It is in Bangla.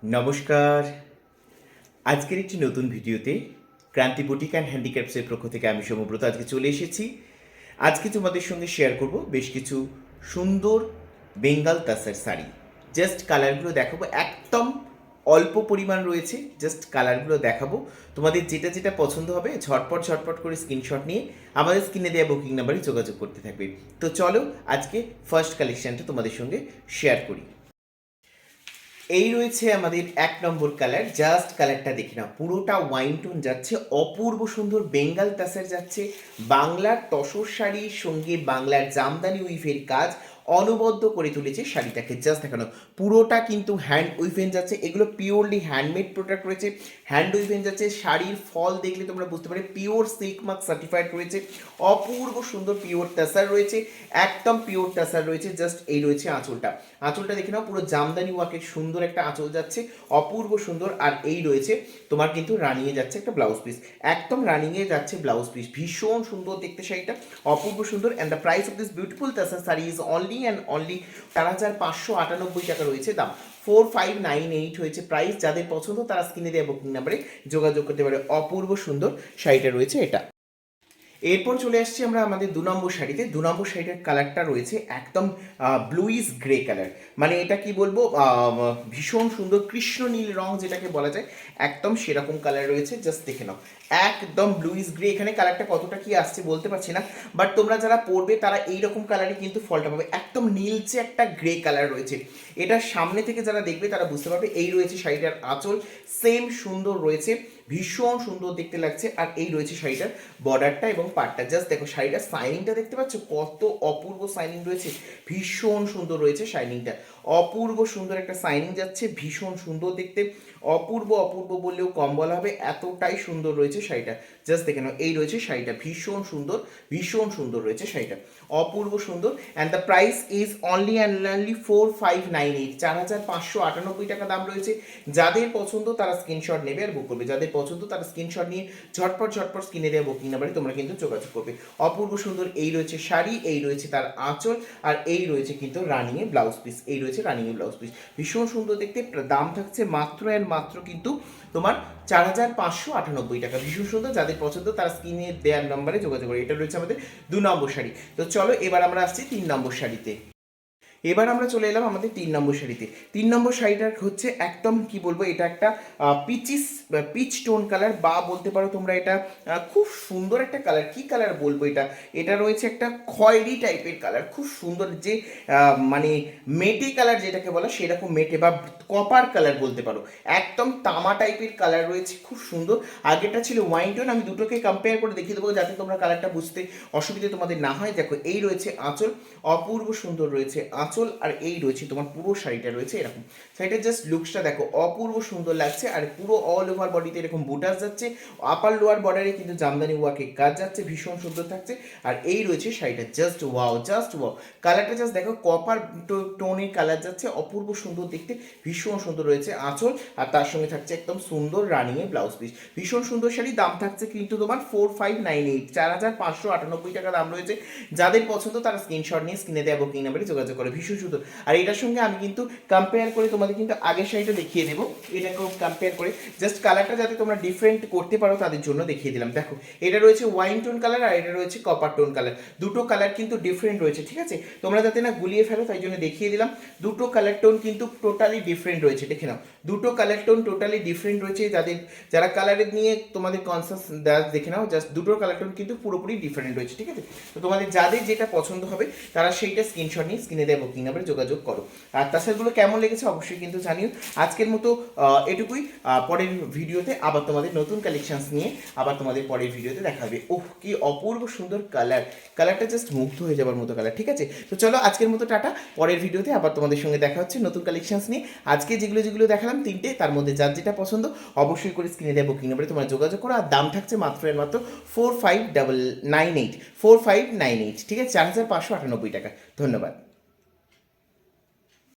নমস্কার। আজকের একটি নতুন ভিডিওতে ক্রান্তি বুটিক অ্যান্ড হ্যান্ডিক্রাফটসের পক্ষ থেকে আমি সৌম্যব্রত আজকে চলে এসেছি। আজকে তোমাদের সঙ্গে শেয়ার করব বেশ কিছু সুন্দর বেঙ্গল তাসার শাড়ি। জাস্ট কালারগুলো দেখাবো, একদম অল্প পরিমাণ রয়েছে, জাস্ট কালারগুলো দেখাবো। তোমাদের যেটা যেটা পছন্দ হবে ঝটপট ঝটপট করে স্ক্রিনশট নিয়ে আমাদের স্ক্রিনে দেওয়া বুকিং নাম্বারে যোগাযোগ করতে থাকবে। তো চলো আজকে ফার্স্ট কালেকশানটা তোমাদের সঙ্গে শেয়ার করি। এই রয়েছে আমাদের 1 নম্বর কালার। জাস্ট কালারটা দেখে নাও, পুরোটা ওয়াইন টোন যাচ্ছে, অপূর্ব সুন্দর বেঙ্গল তাসার যাচ্ছে, বাংলার তসর শাড়ির সঙ্গে বাংলার জামদানি উইভের কাজ অনবদ্য করে তুলেছে শাড়িটাকে। জাস্ট দেখানো, পুরোটা কিন্তু হ্যান্ড উইভেন যাচ্ছে, এগুলো পিওরলি হ্যান্ডমেড প্রোডাক্ট রয়েছে, হ্যান্ড উইভেন যাচ্ছে। শাড়ির ফল দেখলে তোমরা বুঝতে পারবে পিওর সিল্ক মার্ক সার্টিফাইড রয়েছে, অপূর্ব সুন্দর পিওর তাসার রয়েছে, একদম পিওর তাসার রয়েছে। জাস্ট এই রয়েছে আঁচলটা, আঁচলটা দেখে নাও, পুরো জামদানি ওয়ার্কের সুন্দর একটা আঁচল যাচ্ছে, অপূর্ব সুন্দর। আর এই রয়েছে তোমার কিন্তু রানিংয়ে যাচ্ছে একটা ব্লাউজ পিস, একদম রানিংয়ে যাচ্ছে ব্লাউজ পিস, ভীষণ সুন্দর দেখতে শাড়িটা, অপূর্ব সুন্দর। And the price of this beautiful তাসার sari is only and only 4,598 টাকা রয়েছে দাম। 4598 হয়েছে প্রাইস। যাদের পছন্দ তারা স্ক্রিনে দেওয়া বুকিং নাম্বারে যোগাযোগ করতে পারে। অপূর্ব সুন্দর শাড়িটা রয়েছে এটা। এরপর চলে আসছি আমরা আমাদের 2 নম্বর শাড়িতে। 2 নম্বর শাড়িটার কালারটা রয়েছে একদম ব্লুইস গ্রে কালার, মানে এটা কি বলবো, ভীষণ সুন্দর কৃষ্ণ নীল রং যেটাকে বলা যায়, একদম সেরকম কালার রয়েছে। জাস্ট দেখে নাও, একদম ব্লুইস গ্রে। এখানে কালারটা কতটা কি আসছে বলতে পারছি না, বাট তোমরা যারা পরবে তারা এইরকম কালারই কিন্তু ফলটা পাবে, একদম নীলচে একটা গ্রে কালার রয়েছে। এটা সামনে থেকে যারা দেখবে তারা বুঝতে পারবে। এই রয়েছে শাড়িটার আঁচল, সেম সুন্দর রয়েছে, ভীষণ সুন্দর দেখতে লাগছে। আর এই রয়েছে শাড়িটার বর্ডারটা এবং পাটটা। জাস্ট দেখো শাড়িটার শাইনিংটা দেখতে পাচ্ছ, কত অপূর্ব শাইনিং রয়েছে, ভীষণ সুন্দর রয়েছে শাইনিংটা, অপূর্ব সুন্দর একটা শাইনিং যাচ্ছে, ভীষণ সুন্দর দেখতে, অপূর্ব অপূর্ব বললেও কম বলা হবে, এতটাই সুন্দর রয়েছে শাড়িটা। জাস্ট দেখে নাও, এই রয়েছে শাড়িটা, ভীষণ সুন্দর, ভীষণ সুন্দর রয়েছে শাড়িটা, অপূর্ব সুন্দর। And the price is only and only 4598, 4,598 টাকা দাম রয়েছে। যাদের পছন্দ তারা স্ক্রিনশট নেবে আর বুক করবে, যাদের পছন্দ তারা স্ক্রিনশট নিয়ে ঝটপট ঝটপট স্ক্রিনে দেওয়া বুকিং নাম্বারে তোমরা কিন্তু যোগাযোগ করবে। অপূর্ব সুন্দর এই রয়েছে শাড়ি, এই রয়েছে তার আঁচল, আর এই রয়েছে কিন্তু রানিংয়ে ব্লাউজ পিস, এই রয়েছে রানিংয়ে ব্লাউজ পিস, ভীষণ সুন্দর দেখতে। দাম থাকছে মাত্র অ্যান্ড মাত্র কিন্তু তোমার 4,598 টাকা, ভীষণ সুন্দর। যাদের পছন্দ তারা স্ক্রিনে দেওয়ার নাম্বারে যোগাযোগ করে। এটা রয়েছে আমাদের 2 নম্বর শাড়ি। তো চলো এবার আমরা আসছি 3 নম্বর শাড়িতে। এবার আমরা চলে এলাম আমাদের 3 নম্বর শাড়িতে। 3 নম্বর শাড়িটার হচ্ছে একদম কি বলবো, এটা একটা পিচ টোন কালার, বা বলতে পারো তোমরা এটা খুব সুন্দর একটা কালার। কি কালার বলবো, এটা এটা রয়েছে একটা খয়েরি টাইপের কালার, খুব সুন্দর, যে মানে মেটে কালার যেটাকে বলা, সেরকম মেটে বা কপার কালার বলতে পারো, একদম তামা টাইপের কালার রয়েছে, খুব সুন্দর। আগেটা ছিল ওয়াইন টোন, আমি দুটোকে কম্পেয়ার করে দেখিয়ে দেবো যাতে তোমরা কালারটা বুঝতে অসুবিধে তোমাদের না হয়। দেখো এই রয়েছে আঁচল, অপূর্ব সুন্দর রয়েছে আঁচল, আর এই রয়েছে তোমার পুরো শাড়িটা রয়েছে এরকম। শাড়িটার জাস্ট লুকসটা দেখো, অপূর্ব সুন্দর লাগছে। আর পুরো অল ওভার বডিতে এরকম বুটাস যাচ্ছে, আপার লোয়ার বর্ডারে কিন্তু জামদানি ওয়ার্কে কাজ যাচ্ছে, ভীষণ সুন্দর থাকছে। আর এই রয়েছে শাড়িটা, জাস্ট ওয়াও, জাস্ট ওয়াও। কালারটা জাস্ট দেখো, কপার টোনের কালার যাচ্ছে, অপূর্ব সুন্দর দেখতে, ভীষণ সুন্দর রয়েছে আঁচল, আর তার সঙ্গে থাকছে একদম সুন্দর রানিংয়ে ব্লাউজ পিস, ভীষণ সুন্দর শাড়ি। দাম থাকছে কিন্তু তোমার 4598, 4,598 টাকা দাম রয়েছে। যাদের পছন্দ তারা স্ক্রিনশট নিয়ে স্ক্রিনে দেওয়া বুকিং নাম্বারে যোগাযোগ করে, ভীষণ সুন্দর। আর এটার সঙ্গে আমি কিন্তু কম্পেয়ার করে তোমাদের কিন্তু আগের শাড়িটা দেখিয়ে দেবো, এটাকেও কম্পেয়ার করে, জাস্ট কালারটা যাতে তোমরা ডিফারেন্ট করতে পারো তাদের জন্য দেখিয়ে দিলাম। দেখো এটা রয়েছে ওয়াইন টোন কালার, আর এটা রয়েছে কপার টোন কালার, দুটো কালার কিন্তু ডিফারেন্ট রয়েছে, ঠিক আছে? তোমরা যাতে না গুলিয়ে ফেলো তাই জন্য দেখিয়ে দিলাম। দুটো কালার টোন কিন্তু টোটালি ডিফারেন্ট রয়েছে, দেখে নাও, দুটো কালার টোন টোটালি ডিফারেন্ট রয়েছে। যারা কালারের নিয়ে তোমাদের কনসাস দেখে নাও, জাস্ট দুটোর কালার টোন কিন্তু পুরোপুরি ডিফারেন্ট রয়েছে, ঠিক আছে? তো তোমাদের যাদের যেটা পছন্দ হবে তারা সেইটা স্ক্রিনশট নিয়ে স্ক্রিনে দেওয়া বুকিং নাম্বারে যোগাযোগ করো। আর তাছাড়াগুলো কেমন লেগেছে অবশ্যই কিন্তু জানিও। আজকের মতো এটুকুই। পরের ভিডিওতে আবার তোমাদের নতুন কালেকশনস নিয়ে আবার তোমাদের পরের ভিডিওতে দেখা হবে। ওহ কি অপূর্ব সুন্দর কালার, কালারটা জাস্ট মুগ্ধ হয়ে যাবার মতো কালার, ঠিক আছে? তো চলো আজকের মতো টাটা, পরের ভিডিওতে আবার তোমাদের সঙ্গে দেখা হচ্ছে নতুন কালেকশনস নিয়ে। আজকে যেগুলো যেগুলো দেখালাম তিনটে, তার মধ্যে যার যেটা পছন্দ অবশ্যই করে স্ক্রিনে দেওয়া বুকিং নাম্বারে তোমরা যোগাযোগ করো। আর দাম থাকছে মাত্র এর মাত্র 4598, 4598, ঠিক আছে? 4,598 টাকা। ধন্যবাদ।